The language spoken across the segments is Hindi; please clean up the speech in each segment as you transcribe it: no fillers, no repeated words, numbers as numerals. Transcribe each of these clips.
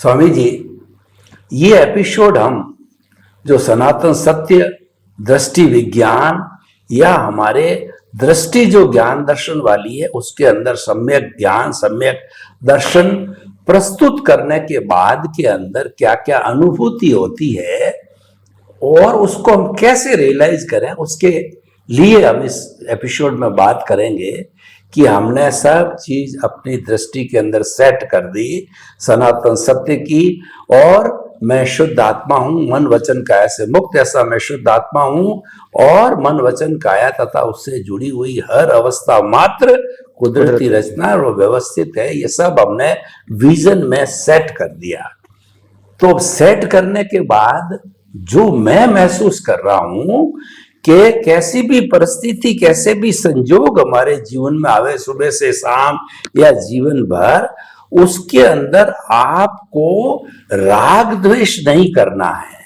स्वामी जी, ये एपिसोड हम जो सनातन सत्य, दृष्टि विज्ञान या हमारे दृष्टि जो ज्ञान दर्शन वाली है उसके अंदर सम्यक ज्ञान सम्यक दर्शन प्रस्तुत करने के बाद के अंदर क्या क्या अनुभूति होती है और उसको हम कैसे रियलाइज करें, उसके लिए हम इस एपिसोड में बात करेंगे कि हमने सब चीज अपनी दृष्टि के अंदर सेट कर दी सनातन सत्य की, और मैं शुद्ध आत्मा हूं, मन वचन काया से मुक्त, ऐसा मैं शुद्ध आत्मा हूं और मन वचन काया तथा उससे जुड़ी हुई हर अवस्था मात्र कुदरती रचना और व्यवस्थित है। ये सब हमने विजन में सेट कर दिया। तो सेट करने के बाद जो मैं महसूस कर रहा हूं कि कैसी भी परिस्थिति, कैसे भी संजोग हमारे जीवन में आवे, सुबह से शाम या जीवन भर, उसके अंदर आपको राग द्वेष नहीं करना है,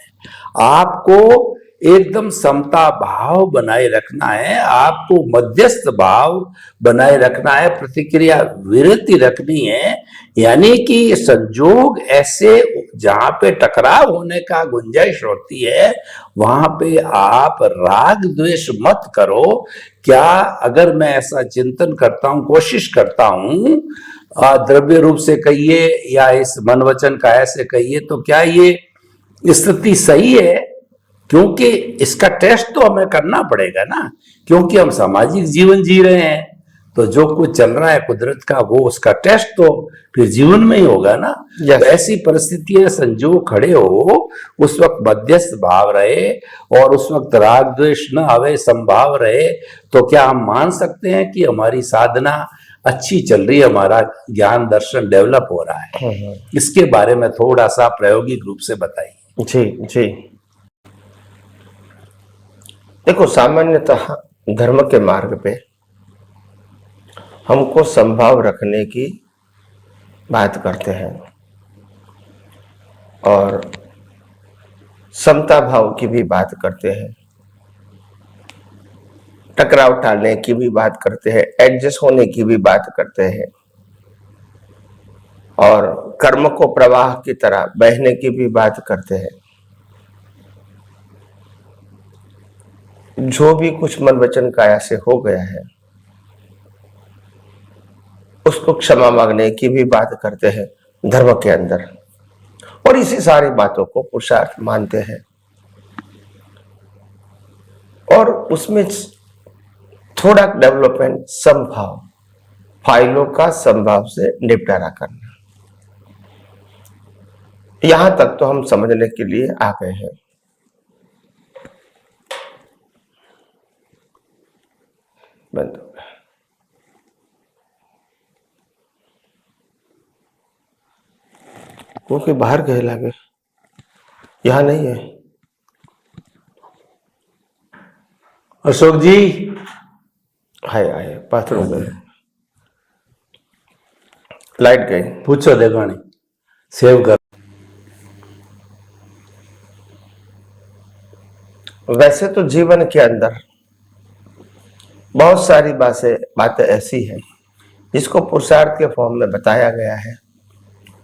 आपको एकदम समता भाव बनाए रखना है, आपको मध्यस्थ भाव बनाए रखना है, प्रतिक्रिया विरति रखनी है। यानी कि संजोग ऐसे जहां पे टकराव होने का गुंजाइश होती है वहां पे आप राग द्वेष मत करो। क्या अगर मैं ऐसा चिंतन करता हूं, कोशिश करता हूं, द्रव्य रूप से कहिए या इस मन वचन काया से कहिए, तो क्या ये स्थिति सही है? क्योंकि इसका टेस्ट तो हमें करना पड़ेगा ना, क्योंकि हम सामाजिक जीवन जी रहे हैं, तो जो कुछ चल रहा है कुदरत का वो उसका टेस्ट तो फिर जीवन में ही होगा ना। तो ऐसी परिस्थितियां संजोग खड़े हो, उस वक्त मध्यस्थ भाव रहे और उस वक्त राग द्वेष न आवे, संभाव रहे, तो क्या हम मान सकते हैं कि हमारी साधना अच्छी चल रही है, हमारा ज्ञान दर्शन डेवलप हो रहा है? इसके बारे में थोड़ा सा प्रायोगिक रूप से बताइए। जी जी, देखो, सामान्यतः धर्म के मार्ग पे हमको संभाव रखने की बात करते हैं और समता भाव की भी बात करते हैं, टकराव टालने की भी बात करते हैं, एडजस्ट होने की भी बात करते हैं और कर्म को प्रवाह की तरह बहने की भी बात करते हैं। जो भी कुछ मन वचन काया से हो गया है उसको क्षमा मांगने की भी बात करते हैं धर्म के अंदर, और इसी सारी बातों को पुरुषार्थ मानते हैं और उसमें थोड़ा डेवलपमेंट संभाव, फाइलों का संभाव से निपटारा करना, यहां तक तो हम समझने के लिए आ गए हैं। बंद हो गया। वो कि बाहर गए लागे, यहां नहीं है। अशोक जी हाय आए, बाथरूम गए, लाइट गई, पूछो देवानी सेव कर। वैसे तो जीवन के अंदर बहुत सारी बातें ऐसी हैं जिसको पुरुषार्थ के फॉर्म में बताया गया है,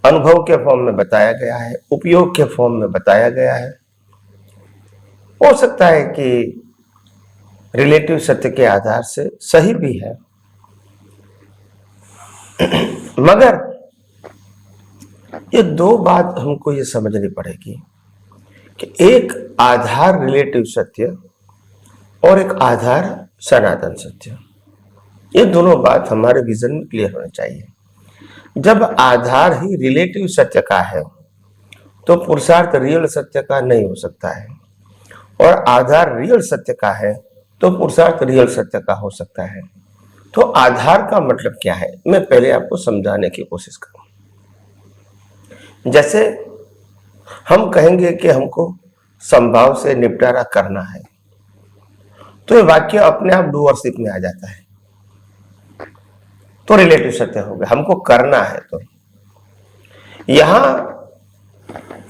अनुभव के फॉर्म में बताया गया है, उपयोग के फॉर्म में बताया गया है। हो सकता है कि रिलेटिव सत्य के आधार से सही भी है, मगर ये दो बात हमको ये समझनी पड़ेगी कि एक आधार रिलेटिव सत्य और एक आधार सनातन सत्य, ये दोनों बात हमारे विजन में क्लियर होना चाहिए। जब आधार ही रिलेटिव सत्य का है तो पुरुषार्थ रियल सत्य का नहीं हो सकता है, और आधार रियल सत्य का है तो पुरुषार्थ रियल सत्य का हो सकता है। तो आधार का मतलब क्या है, मैं पहले आपको समझाने की कोशिश करूं। जैसे हम कहेंगे कि हमको संभाव से निपटारा करना है, तो ये वाक्य अपने आप डूअरशिप में आ जाता है, तो रिलेटिव सत्य हो गया, हमको करना है। तो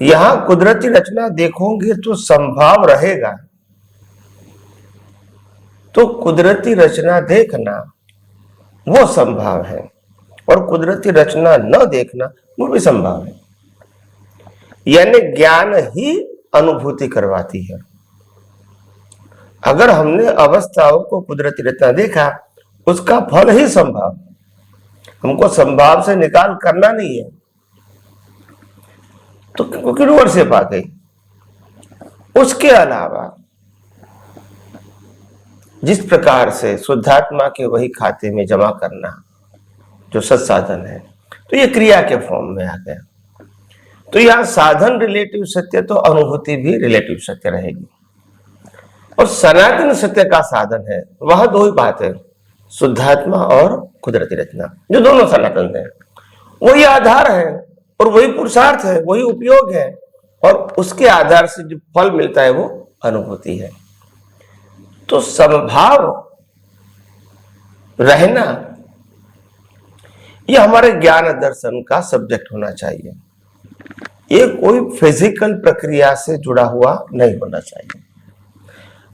यहां कुदरती रचना देखोगे तो संभाव रहेगा, तो कुदरती रचना देखना वो संभाव है और कुदरती रचना न देखना वो भी संभाव है। यानी ज्ञान ही अनुभूति करवाती है। अगर हमने अवस्थाओं को कुदरती रचना देखा, उसका फल ही संभाव, हमको संभाव से निकाल करना नहीं है, तो क्योंकि वर्षिप आ गई। उसके अलावा जिस प्रकार से शुद्धात्मा के वही खाते में जमा करना जो सत्साधन है, तो ये क्रिया के फॉर्म में आ गया। तो यहां साधन रिलेटिव सत्य, तो अनुभूति भी रिलेटिव सत्य रहेगी। और सनातन सत्य का साधन है, वह दो ही बात है, शुद्धात्मा और कुदरती रचना, जो दोनों सनातन है। वही आधार है और वही पुरुषार्थ है, वही उपयोग है, और उसके आधार से जो फल मिलता है वो अनुभूति है। तो समभाव रहना ये हमारे ज्ञान दर्शन का सब्जेक्ट होना चाहिए। ये कोई फिजिकल प्रक्रिया से जुड़ा हुआ नहीं होना चाहिए।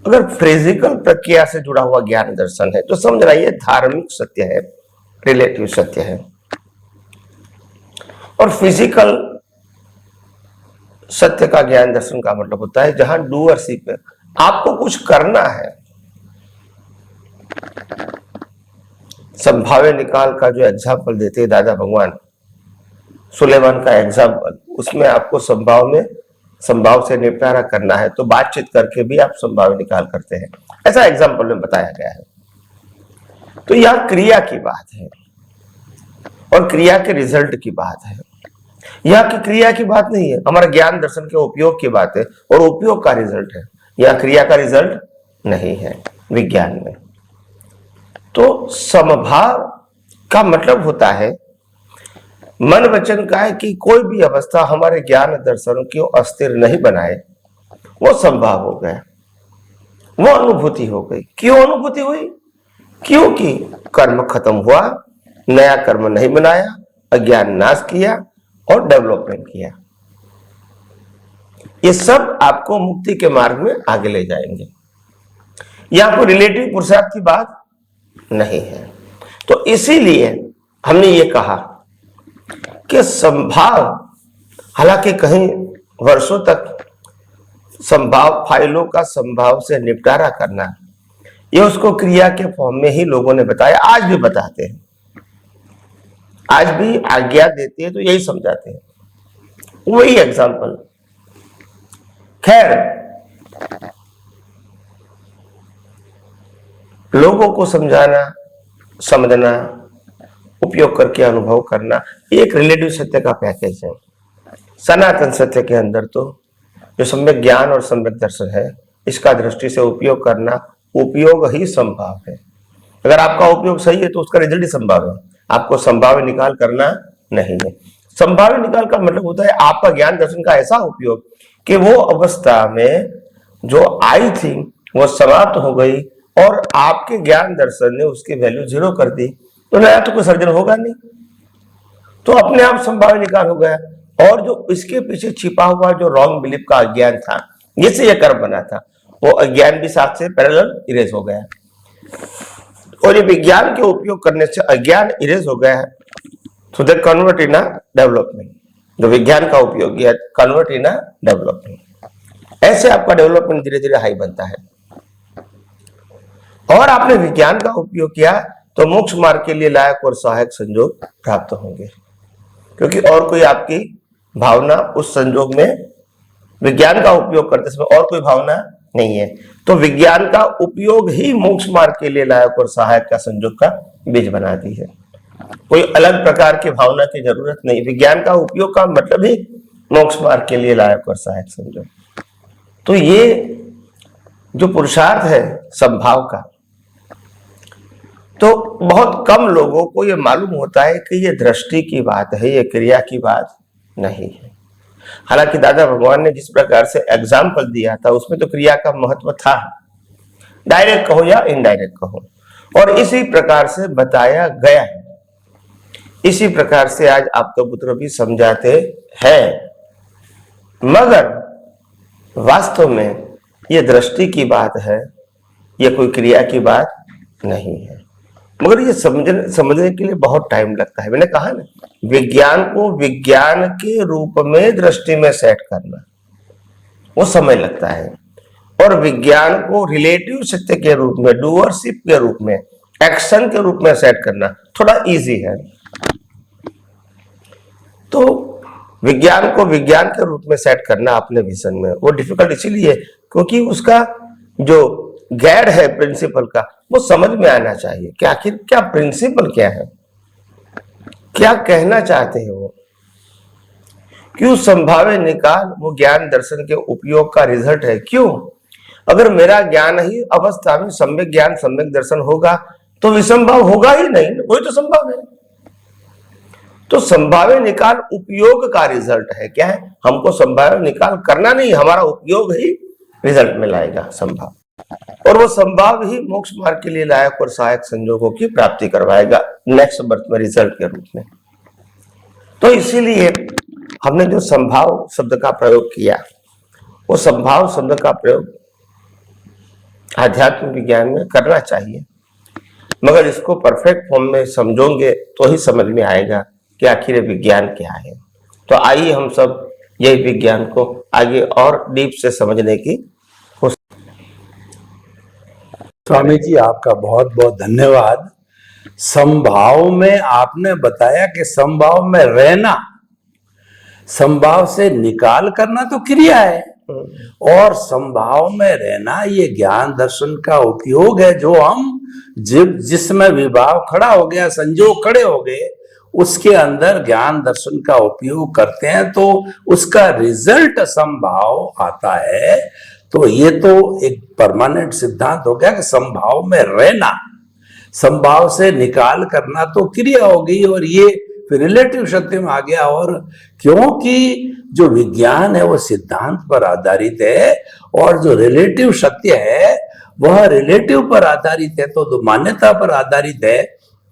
अगर फिजिकल प्रक्रिया से जुड़ा हुआ ज्ञान दर्शन है तो समझ रहा, ये धार्मिक सत्य है, रिलेटिव सत्य है। और फिजिकल सत्य का ज्ञान दर्शन का मतलब होता है जहां डूअरशिप है, आपको कुछ करना है। संभाव्य निकाल का जो एग्जाम्पल देते हैं दादा भगवान, सुलेमान का एग्जाम्पल, उसमें आपको संभाव से निपटारा करना है तो बातचीत करके भी आप संभाव्य निकाल करते हैं, ऐसा एग्जाम्पल में बताया गया है। तो यह क्रिया की बात है और क्रिया के रिजल्ट की बात है। यह की क्रिया की बात नहीं है, हमारा ज्ञान दर्शन के उपयोग की बात है, और उपयोग का रिजल्ट है, यह क्रिया का रिजल्ट नहीं है विज्ञान में। तो समभाव का मतलब होता है, मन वचन का है कि कोई भी अवस्था हमारे ज्ञान दर्शन को अस्थिर नहीं बनाए, वो संभाव हो गया, वो अनुभूति हो गई। क्यों अनुभूति हुई? क्योंकि कर्म खत्म हुआ, नया कर्म नहीं बनाया, अज्ञान नाश किया और डेवलपमेंट किया। ये सब आपको मुक्ति के मार्ग में आगे ले जाएंगे। यहां कोई रिलेटिव पुरुषार्थ की बात नहीं है। तो इसीलिए हमने ये कहा कि संभाव, हालांकि कहीं वर्षों तक संभाव फाइलों का संभाव से निपटारा करना, ये उसको क्रिया के फॉर्म में ही लोगों ने बताया, आज भी बताते हैं, आज भी आज्ञा देते हैं तो यही समझाते हैं, वही एग्जाम्पल। खैर, लोगों को समझाना, समझना, उपयोग करके अनुभव करना, एक रिलेटिव सत्य का पैकेज है। सनातन सत्य के अंदर तो जो सम्यक ज्ञान और सम्यक दर्शन है, इसका दृष्टि से उपयोग करना, उपयोग ही संभाव है। अगर आपका उपयोग सही है तो उसका रिजल्ट ही संभाव है, आपको संभाव्य निकाल करना नहीं है। संभाव्य निकाल का मतलब होता है आपका ज्ञान दर्शन का ऐसा उपयोग कि वो अवस्था में जो आई थी वो समाप्त हो गई और आपके ज्ञान दर्शन ने उसकी वैल्यू 0 कर दी, तो नया तो कोई सर्जन होगा नहीं, तो अपने आप संभाव्य निकाल हो गया। और जो इसके पीछे छिपा हुआ जो रॉन्ग बिलीफ का अज्ञान था, जिससे यह कर्म बना था, वो अज्ञान भी साथ से पैरेलल इरेज हो गया। और ये विज्ञान के उपयोग करने से अज्ञान इरेज हो गया है, तो they convert in a development. जो विज्ञान का उपयोग किया, कन्वर्ट इन अ डेवलपमेंट। ऐसे आपका डेवलपमेंट धीरे धीरे हाई बनता है। और आपने विज्ञान का उपयोग किया तो मोक्ष मार्ग के लिए लायक और सहायक संजोग प्राप्त होंगे, क्योंकि और कोई आपकी भावना उस संजोग में, विज्ञान का उपयोग करते समय और कोई भावना नहीं है। तो विज्ञान का उपयोग ही मोक्ष मार्ग के लिए लायक और सहायक का संजोग का बीज बनाती है। कोई अलग प्रकार की भावना की जरूरत नहीं, विज्ञान का उपयोग का मतलब ही मोक्ष मार्ग के लिए लायक और सहायक संजोग। तो ये जो पुरुषार्थ है संभाव का, तो बहुत कम लोगों को ये मालूम होता है कि ये दृष्टि की बात है, ये क्रिया की बात नहीं है। हालांकि दादा भगवान ने जिस प्रकार से एग्जाम्पल दिया था उसमें तो क्रिया का महत्व था, डायरेक्ट कहो या इनडायरेक्ट कहो, और इसी प्रकार से बताया गया है। इसी प्रकार से आज आप तो पुत्र भी समझाते हैं, मगर वास्तव में ये दृष्टि की बात है, ये कोई क्रिया की बात नहीं है। मगर ये समझने के लिए बहुत टाइम लगता है। मैंने कहा ना, विज्ञान को विज्ञान के रूप में दृष्टि में सेट करना वो समय लगता है, और विज्ञान को रिलेटिव सत्य के रूप में, डूअरशिप के रूप में, एक्शन के रूप में सेट करना थोड़ा इजी है। तो विज्ञान को विज्ञान के रूप में सेट करना अपने विजन में वो डिफिकल्ट इसीलिए क्योंकि उसका जो गैर है प्रिंसिपल का वो समझ में आना चाहिए कि आखिर क्या प्रिंसिपल क्या है, क्या कहना चाहते हैं वो, क्यों संभाव्य निकाल वो ज्ञान दर्शन के उपयोग का रिजल्ट है। क्यों? अगर मेरा ज्ञान ही अवस्था में सम्यक ज्ञान सम्यक दर्शन होगा तो विसंभाव होगा ही नहीं, वही तो संभव है। तो संभाव्य निकाल उपयोग का रिजल्ट है। क्या है? हमको संभाव्य निकाल करना नहीं, हमारा उपयोग ही रिजल्ट में लाएगा संभाव, और वो संभाव ही मोक्ष मार्ग के लिए लायक और सहायक संजोगों की प्राप्ति करवाएगा नेक्स्ट बर्थ में रिजल्ट के रूप में। तो इसीलिए हमने जो संभाव शब्द का प्रयोग किया, वो संभाव शब्द का प्रयोग आध्यात्म विज्ञान में करना चाहिए, मगर इसको परफेक्ट फॉर्म में समझोगे तो ही समझ में आएगा कि आखिर विज्ञान क्या है। तो आइए हम सब यही विज्ञान को आगे और डीप से समझने की कोशिश। स्वामी जी आपका बहुत बहुत धन्यवाद। संभाव में आपने बताया कि संभाव में रहना, संभाव से निकाल करना तो क्रिया है, और संभाव में रहना ये ज्ञान दर्शन का उपयोग है, जो हम जिसमें विभाव खड़ा हो गया, संजोग खड़े हो गए, उसके अंदर ज्ञान दर्शन का उपयोग करते हैं तो उसका रिजल्ट संभाव आता है। तो ये तो एक परमानेंट सिद्धांत हो गया कि संभाव में रहना, संभाव से निकाल करना तो क्रिया हो गई, और ये फिर रिलेटिव सत्य में आ गया। और क्योंकि जो विज्ञान है वो सिद्धांत पर आधारित है, और जो रिलेटिव सत्य है वह रिलेटिव पर आधारित है, तो मान्यता पर आधारित है।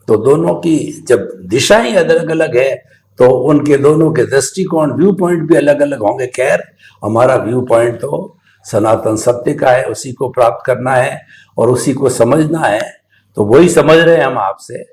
तो दोनों की जब दिशाएं अलग अलग है तो उनके दोनों के दृष्टिकोण, व्यू पॉइंट भी अलग अलग होंगे। खैर, हमारा व्यू पॉइंट तो सनातन सत्य का है, उसी को प्राप्त करना है और उसी को समझना है। तो वही समझ रहे हैं हम आपसे।